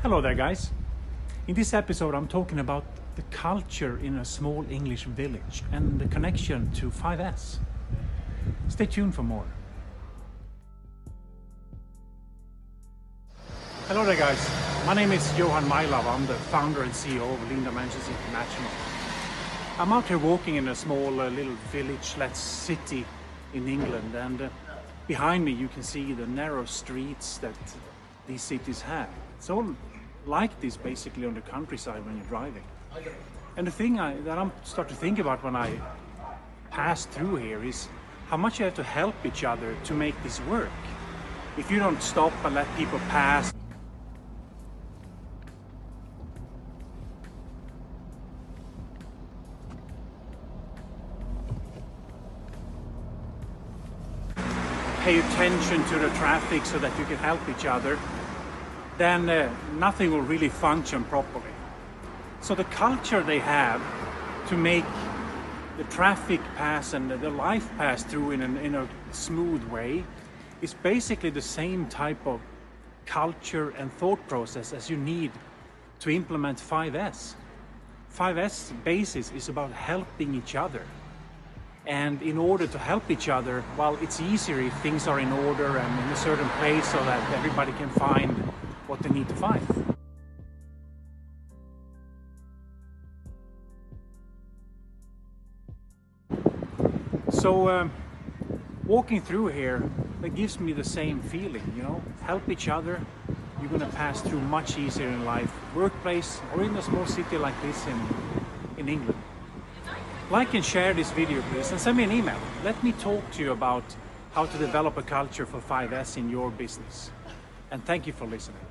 Hello there guys. In this episode I'm talking about the culture in a small English village and the connection to 5S. Stay tuned for more. Hello there guys, my name is Johan Mylov. I'm the founder and CEO of Linda Mansions International. I'm out here walking in a small little village/city in England, and behind me you can see the narrow streets that these cities have. It's all like this basically on the countryside when you're driving. And the thing that I'm starting to think about when I pass through here is how much you have to help each other to make this work. If you don't stop and let people pass, pay attention to the traffic so that you can help each other, then nothing will really function properly. So the culture they have to make the traffic pass and the life pass through in a smooth way is basically the same type of culture and thought process as you need to implement 5S. 5S basis is about helping each other. And in order to help each other, well, it's easier if things are in order and in a certain place so that everybody can find what they need to find. So walking through here, that gives me the same feeling, you know, help each other. You're gonna pass through much easier in life, workplace, or in a small city like this in England. Like and share this video please, and send me an email. Let me talk to you about how to develop a culture for 5S in your business. And thank you for listening.